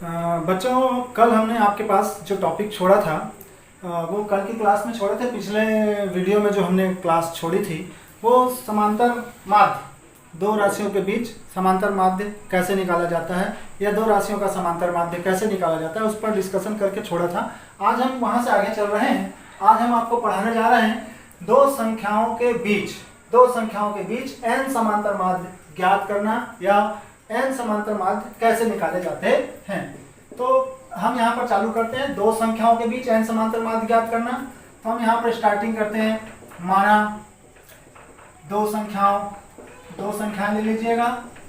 बच्चों, कल हमने आपके पास जो टॉपिक छोड़ा था वो कल की क्लास में छोड़े थे। पिछले वीडियो में जो हमने क्लास छोड़ी थी वो समांतर माध्य, दो राशियों के बीच समांतर माध्य कैसे निकाला जाता है या दो राशियों का समांतर माध्य कैसे निकाला जाता है उस पर डिस्कशन करके छोड़ा था। आज हम वहाँ से आगे चल रहे हैं। आज हम आपको पढ़ाने जा रहे हैं दो संख्याओं के बीच n समांतर माध्य ज्ञात करना या n समांतर माध्य कैसे निकाले जाते हैं। तो हम यहाँ पर चालू करते हैं दो संख्याओं के बीच n समांतर माध्य ज्ञात करना। तो हम यहाँ पर स्टार्टिंग करते हैं। माना दो संख्याएं ले लीजिएगा।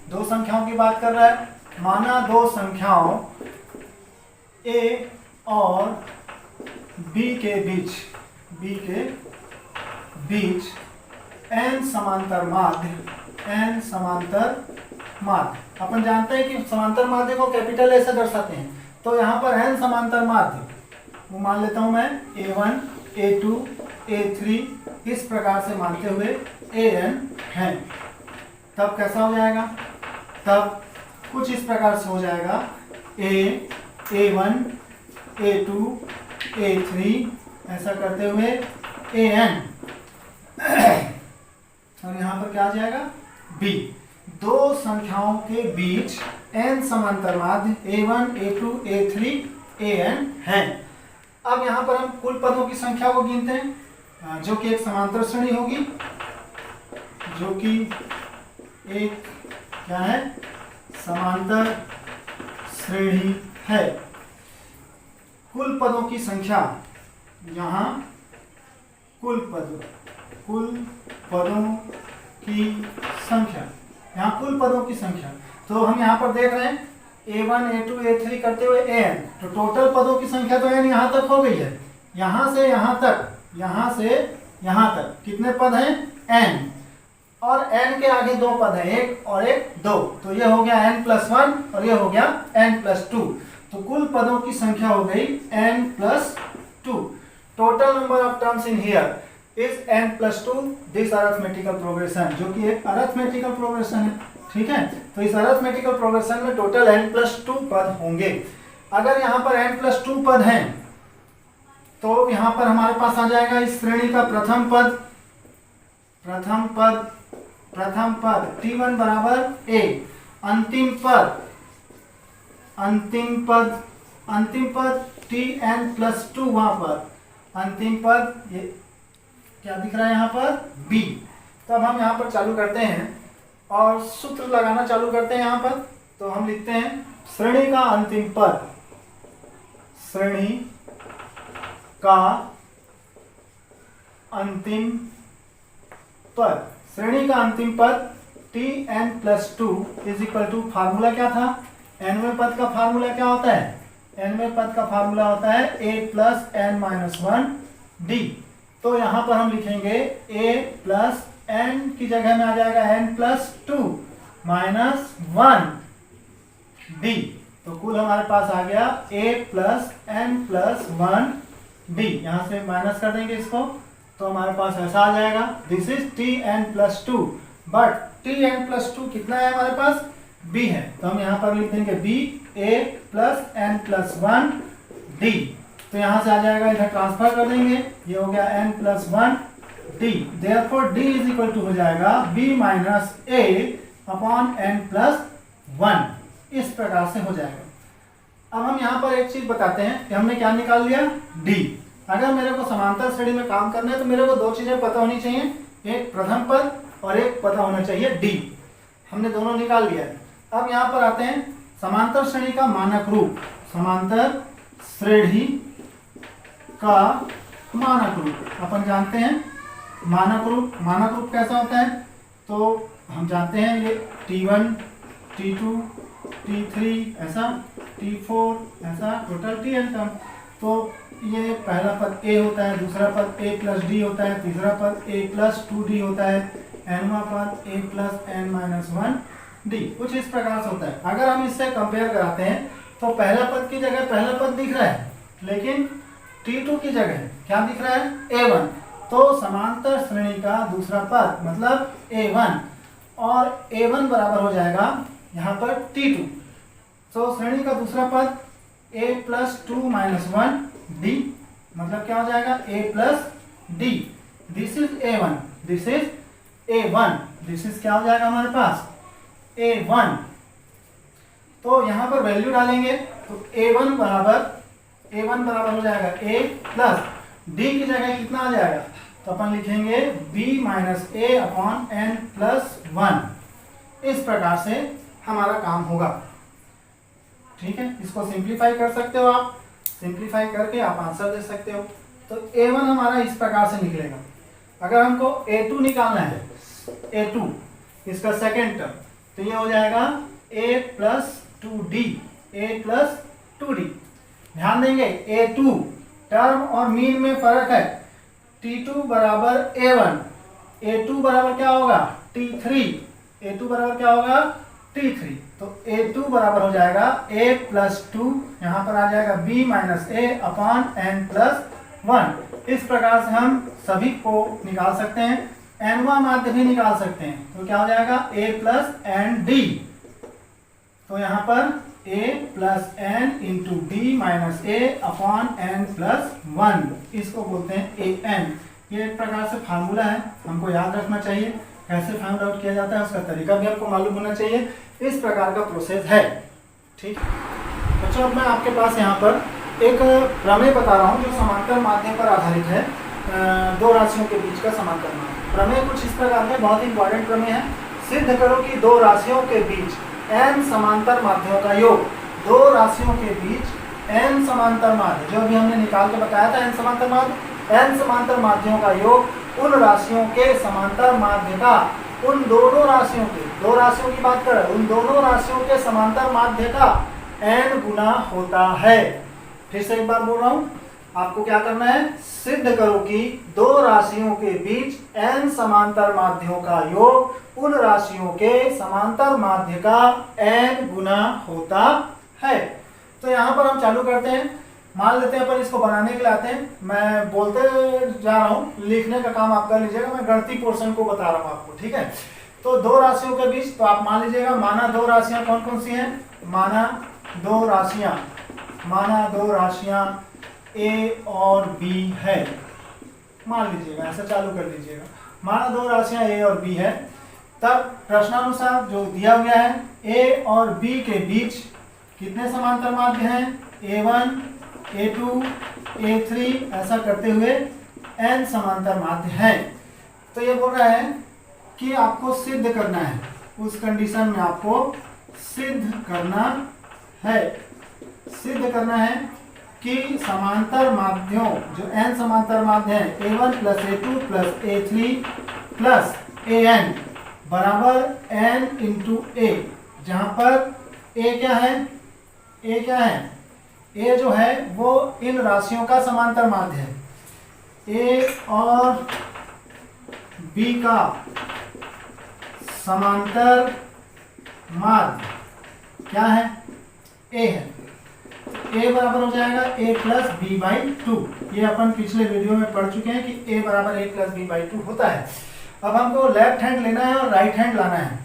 दो संख्याओं की बात कर रहा है। माना दो संख्याओं a और b के बीच n समांतर माध्य। अपन जानते हैं कि समांतर माध्य को कैपिटल ऐसे दर्शाते हैं। तो यहाँ पर n समांतर माध्य वो मान लेता हूं मैं a1, a2, a3 इस प्रकार से मानते हुए an है। तब कैसा हो जाएगा? तब कुछ इस प्रकार से हो जाएगा a1, a2, a3 ऐसा करते हुए an और यहाँ पर क्या आ जाएगा? b। दो संख्याओं के बीच n समांतर माध्य a1, a2, a3, an है। अब यहाँ पर हम कुल पदों की संख्या को गिनते हैं जो कि एक समांतर श्रेणी होगी, जो कि एक क्या है? समांतर श्रेणी है। कुल पदों की संख्या, यहाँ कुल पदों की संख्या, यहाँ कुल पदों की संख्या। तो हम यहाँ पर देख रहे हैं a1, a2, a3 करते हुए an। तो टोटल पदों की संख्या तो n यहाँ तक हो गई है। यहाँ से यहाँ तक कितने पद हैं? n। और n के आगे दो पद हैं, एक और एक दो। तो ये हो गया n+1 और ये हो गया n+2। तो कुल पदों की संख्या हो गई n+2। Total number of terms in here is n+2 this arithmetical progression, जो कि एक अरिथमेटिकल प्रोग्रेशन है। ठीक है, तो इस अरिथमेटिकल प्रोग्रेशन में टोटल n+2 पद होंगे। अगर यहाँ पर n+2 पद हैं तो यहाँ पर हमारे पास आ जाएगा इस श्रेणी का प्रथम पद t1 बराबर a। अंतिम पद tn+2 वहां पर। अंतिम पद ये क्या दिख रहा है यहाँ पर? b। तब हम यहाँ पर चालू करते हैं और सूत्र लगाना चालू करते हैं। यहाँ पर तो हम लिखते हैं श्रेणी का अंतिम पद tn+2 is equal to, formula क्या था? nवें पद का फार्मूला क्या होता है? nवें पद का फार्मूला होता है a+n-1d। तो यहाँ पर हम लिखेंगे a+n की जगह में आ जाएगा n+2 -1d। तो कुल हमारे पास आ गया a+n+1d। यहाँ से माइनस कर देंगे इसको तो हमारे पास ऐसा आ जाएगा। This is tn+2। But tn+2 कितना है हमारे पास? b है। तो हम यहाँ पर लिख देंगे b a+n+1d। तो यहाँ से आ जाएगा, इधर ट्रांसफर कर देंगे, ये हो गया n+1d। Therefore d is equal to हो जाएगा b - a/n+1। इस प्रकार से हो जाएगा। अब हम यहाँ पर एक चीज बताते हैं कि हमने क्या निकाल लिया? d। अगर मेरे को समांतर श्रेणी में काम करना है तो मेरे को दो चीजें पता होनी चाहिए, एक प्रथम पद और एक पता होना चाहिए d। हमने दोनों निकाल लिया है। अब यहाँ पर आते हैं समांतर श्रेणी का मानक रूप। समांतर श्रेणी का मानक रूप अपन जानते हैं। मानक रूप कैसा होता है? तो हम जानते हैं ये t1, t2, t3 ऐसा, t4 ऐसा, टोटल tn टर्म। तो ये पहला पद a होता है, दूसरा पद a+d होता है, तीसरा पद a+2d होता है, nवां पद a+n-1d। कुछ इस प्रकार से होता है। अगर हम इससे कंपेयर कराते हैं तो पहला पद की जगह पहला पद दिख रहा है, लेकिन t2 की जगह क्या दिख रहा है? a1। तो समांतर श्रेणी का दूसरा पद मतलब a1, और a1 बराबर हो जाएगा यहाँ पर t2। तो श्रेणी का दूसरा पद a प्लस 2 माइनस 1 d, मतलब क्या हो जाएगा a plus d। This is a1, this is a1, this is क्या हो जाएगा हमारे पास a1। तो यहां पर वैल्यू डालेंगे तो a1 बराबर हो जाएगा a प्लस d की जगह कितना आ जाएगा, तो अपन लिखेंगे b minus a upon n plus 1। इस प्रकार से हमारा काम होगा। ठीक है, इसको सिंप्लीफाई कर सकते हो आप, सिंप्लीफाई करके आप आंसर दे सकते हो। तो a1 हमारा इस प्रकार से निकलेगा। अगर हमको a2 निकालना है, a2 इसका सेकेंड टर्म, तो ये हो जाएगा a plus 2d, a plus 2d। ध्यान देंगे a2 टर्म और मीन में फर्क है। t2 बराबर a1, a2 बराबर क्या होगा t3, a2 बराबर क्या होगा t3। तो a2 बराबर हो जाएगा a प्लस 2, यहाँ पर आ जाएगा b minus a upon n plus 1। इस प्रकार से हम सभी को निकाल सकते हैं, nवां माध्य भी निकाल सकते हैं। तो क्या हो जाएगा a प्लस एन डी। तो यहाँ पर a plus n into d minus a upon n plus 1, इसको बोलते हैं an। ये एक प्रकार से फार्मूला है, हमको याद रखना चाहिए। कैसे फाइंड आउट किया जाता है उसका तरीका भी आपको मालूम होना चाहिए। इस प्रकार का प्रोसेस है। ठीक बच्चों, अब मैं आपके पास यहाँ पर एक प्रमेय बता रहा हूँ जो समांतर माध्य पर आधारित है, दो राशियों के बीच का समांतर माध्य। प्रमेय कुछ इस प्रकार है, बहुत इंपॉर्टेंट प्रमेय है। सिद्ध करो कि दो राशियों के बीच n समांतर माध्यों का योग, दो राशियों के बीच n समांतर माध्य, जो अभी हमने निकाल के बताया था n समांतर माध्य, n समांतर माध्यों का योग उन राशियों के समांतर माध्य का, उन दोनों राशियों के, दो राशियों की बात कर रहे हैं, उन दोनों राशियों के समांतर माध्य का n गुना होता है। फिर से एक बार बोल रहा हूं, आपको क्या करना है, सिद्ध करो कि दो राशियों के बीच n समांतर माध्यों का योग उन राशियों के समांतर माध्य का n गुना होता है। तो यहाँ पर हम चालू करते हैं। मान लेते हैं अपन इसको बनाने के लिए आते हैं, मैं बोलते जा रहा हूँ, लिखने का काम आप कर लीजिएगा, मैं गणितीय पोर्शन को बता रहा हूँ आपको। ठीक है, तो दो राशियों के बीच, तो आप मान लीजिएगा, माना दो राशियां कौन कौन सी हैं, माना दो राशियां a और b है। मान लीजिएगा, ऐसा चालू कर लीजिएगा, माना दो राशियां a और b है। तब प्रश्नानुसार जो दिया गया है, a और b के बीच कितने समांतर माध्य हैं, a1 a2 a3, ऐसा करते हुए n समांतर माध्य हैं। तो ये बोल रहा है कि आपको सिद्ध करना है, उस कंडीशन में आपको सिद्ध करना है कि समांतर माध्यों, जो n समांतर माध्य हैं, a1 plus a2 plus a3 plus an बराबर n इंटू a, जहां पर a क्या है, a जो है वो इन राशियों का समांतर माध्य है। a और b का समांतर माध्य क्या है, a है। a बराबर हो जाएगा a प्लस बी बाई 2। ये अपन पिछले वीडियो में पढ़ चुके हैं कि a बराबर a प्लस बी बाई 2 होता है। अब हमको लेफ्ट हैंड लेना है और राइट हैंड लाना है,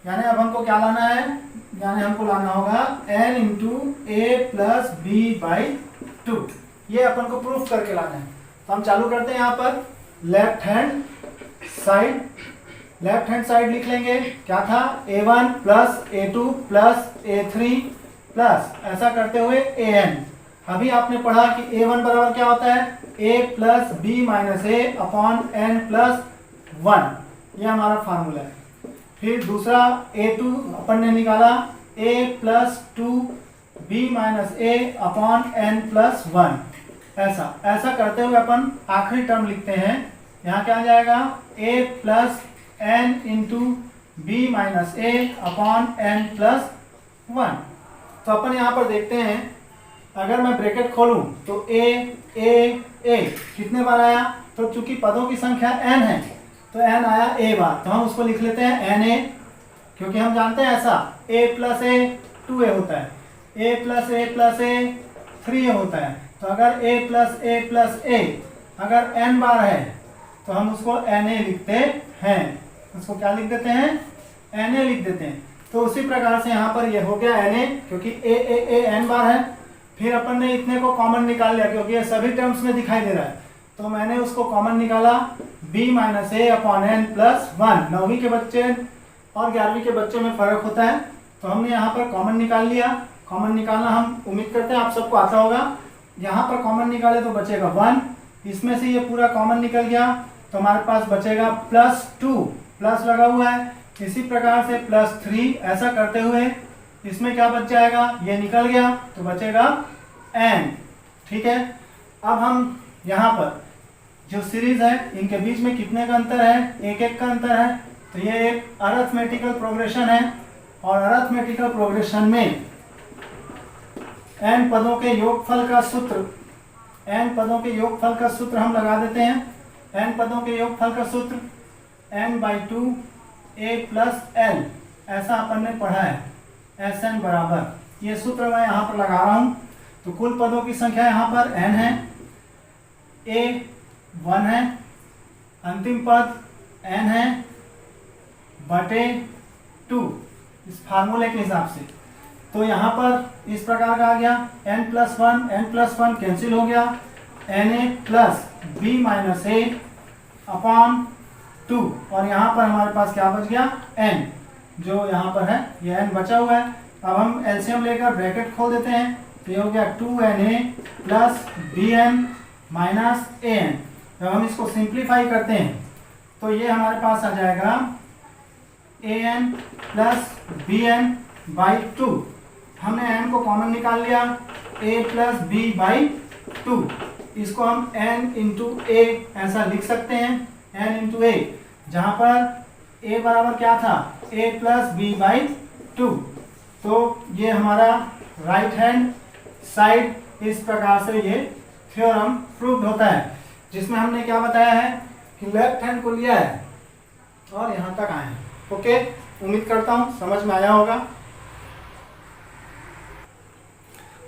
यानी अब हमको क्या लाना है, यानी हमको लाना होगा n into a plus b by 2। ये अपन को प्रूफ करके लाना है। तो हम चालू करते हैं, यहाँ पर लेफ्ट हैंड साइड लिख लेंगे। क्या था, a1 plus a2 plus a3 plus, ऐसा करते हुए an। अभी आपने पढ़ा कि a1 बराबर क्या होता है, a plus b minus a upon n plus 1, यह हमारा फार्मूला है। फिर दूसरा a2 अपन ने निकाला, a plus 2 b minus a upon n plus 1। ऐसा करते हुए अपन आखिरी टर्म लिखते हैं। यहाँ क्या आ जाएगा, a plus n into b minus a upon n plus 1। तो अपन यहाँ पर देखते हैं, अगर मैं ब्रैकेट खोलूं तो a कितने बार आया, तो चूंकि पदों की संख्या n है तो n आया a बार, तो हम उसको लिख लेते हैं na, क्योंकि हम जानते हैं ऐसा a प्लस a 2a होता है, a प्लस a 3a होता है। तो अगर a प्लस a अगर n बार है तो हम उसको na लिखते हैं, उसको क्या लिख देते हैं, na लिख देते हैं। तो उसी प्रकार से यहाँ पर ये हो गया Na, क्योंकि ए n बार है। फिर अपन ने इतने को कॉमन निकाल लिया क्योंकि ये सभी टर्म्स में दिखाई दे रहा है, तो मैंने उसको कॉमन निकाला b माइनस ए अपॉन एन प्लस 1। 9वीं के बच्चे और 11वीं के बच्चों में फर्क होता है, तो हमने यहाँ पर कॉमन निकाल लिया। कॉमन निकालना हम उम्मीद करते हैं आप सबको आता होगा। यहाँ पर कॉमन निकाले तो बचेगा 1, इसमें से ये पूरा कॉमन निकल गया तो हमारे पास बचेगा +2, प्लस लगा हुआ है। इसी प्रकार से +3, ऐसा करते हुए इसमें क्या बच जाएगा, ये निकल गया तो बचेगा n। ठीक है, अब हम यहाँ पर जो सीरीज है इनके बीच में कितने का अंतर है, 1 का अंतर है। तो ये एक अरिथमेटिकल प्रोग्रेशन है और अरिथमेटिकल प्रोग्रेशन में n पदों के योगफल का सूत्र हम लगा देते हैं। n पदों के योगफल का सूत्र n/2 a प्लस l, ऐसा अपन ने पढ़ा है। Sn बराबर, ये सूत्र मैं यहाँ पर लगा रहा हूँ। तो कुल पदों की संख्या यहाँ पर n है, a 1 है, अंतिम पद n है बटे 2 इस फार्मूले के हिसाब से। तो यहाँ पर इस प्रकार का आ गया n+1 कैंसिल हो गया, Na प्लस b माइनस ए अपॉन 2, और यहाँ पर हमारे पास क्या बच गया, n, जो यहाँ पर है ये n बचा हुआ है। अब हम एलसीएम लेकर ब्रैकेट खोल देते हैं, तो ये हो गया 2Na plus bn minus an। जब हम इसको सिंप्लीफाई करते हैं तो ये हमारे पास आ जाएगा an प्लस bn बाई 2। हमने n को कॉमन निकाल लिया, a प्लस b बाई 2। इसको हम n इंटू a ऐसा लिख सकते हैं, n इंटू a, जहाँ पर a बराबर क्या था, a प्लस b बाई 2। तो ये हमारा राइट हैंड साइड इस प्रकार से ये थ्योरम प्रूव्ड होता है, जिसमें हमने क्या बताया है कि लेफ्ट हैंड को लिया है और यहाँ तक आए हैं। ओके, उम्मीद करता हूँ समझ में आया होगा।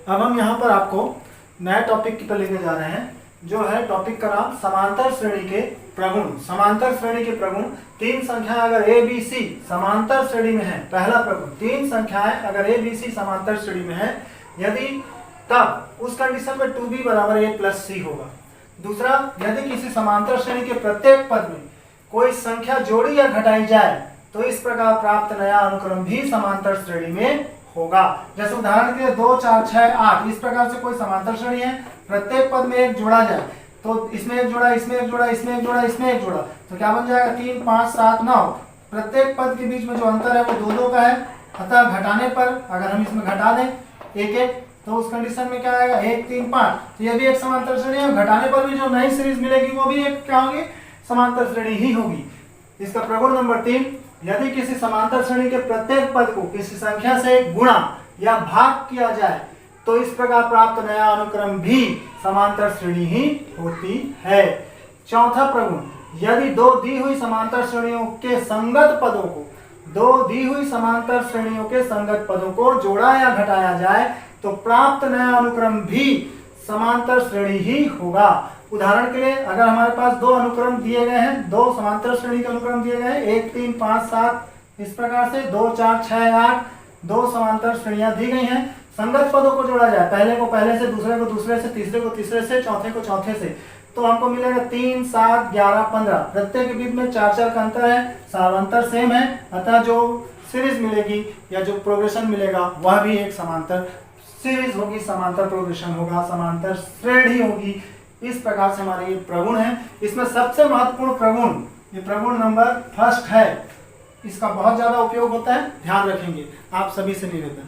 अब हम यहाँ पर आपको नए टॉपिक की तरफ लेके जा रहे हैं, जो है टॉपिक का नाम समांतर श्रेणी के प्रगुण। समांतर श्रेणी के प्रगुण, 3 संख्याएं अगर ए बी सी समांतर श्रेणी में है, पहला प्रगुण 3 संख्याएं अगर ए बी सी समांतर श्रेणी में है यदि, तब उस कंडीशन में 2b बराबर a प्लस c होगा। दूसरा, यदि किसी समांतर श्रेणी के प्रत्येक पद में कोई संख्या जोड़ी या घटाई जाए तो इस प्रकार प्राप्त नया अनुक्रम भी समांतर श्रेणी में होगा। जैसे उदाहरण के लिए 2 4 6 8 इस प्रकार से कोई समांतर श्रेणी है, प्रत्येक पद में एक जोड़ा जाए तो इसमें एक जोड़ा, इसमें एक जोड़ा, इसमें एक जोड़ा, इसमें एक जोड़ा, तो क्या बन जाएगा 3 5 7 9। प्रत्येक पद के बीच में जो अंतर है वो 2 2 का है, अतः घटाने पर अगर हम इसमें घटा दें 1 1 तो उस कंडीशन में क्या आएगा 1 3 5। तो ये भी एक समांतर श्रेणी है, घटाने पर भी जो नई सीरीज मिलेगी वो भी एक क्या होगी, समांतर श्रेणी ही होगी। इसका प्रगुण नंबर 3, यदि किसी समांतर श्रेणी के प्रत्येक पद को किसी संख्या से गुणा या भाग किया जाए तो इस प्रकार प्राप्त नया अनुक्रम भी समांतर श्रेणी ही होती है। चौथा प्रगुण, यदि दो दी हुई समांतर श्रेणियों के संगत पदों को जोड़ा या घटाया जाए तो प्राप्त नया अनुक्रम भी समांतर श्रेणी ही होगा। उदाहरण के लिए अगर हमारे पास 2 अनुक्रम दिए गए हैं, 2 समांतर श्रेणी के अनुक्रम दिए गए हैं 1 3 5 7 इस प्रकार से, 2 4 6 8 2 समांतर श्रेणियां दी गई हैं। संगत पदों को जोड़ा जाए, पहले को पहले से, दूसरे को दूसरे से, तीसरे को तीसरे से, चौथे को चौथे से, तो हमको मिलेगा 3 7 11 15। प्रत्येक के बीच में 4 4 का अंतर है, सारांतर सेम है, अतः जो सीरीज मिलेगी या जो प्रोग्रेशन मिलेगा वह भी एक समांतर सीरीज होगी, समांतर प्रोग्रेशन होगा, समांतर श्रेणी होगी। इस प्रकार से हमारे ये प्रगुण है। इसमें सबसे महत्वपूर्ण प्रगुण ये प्रगुण नंबर 1 है, इसका बहुत ज्यादा उपयोग होता है, ध्यान रखेंगे। आप सभी से निवेदन।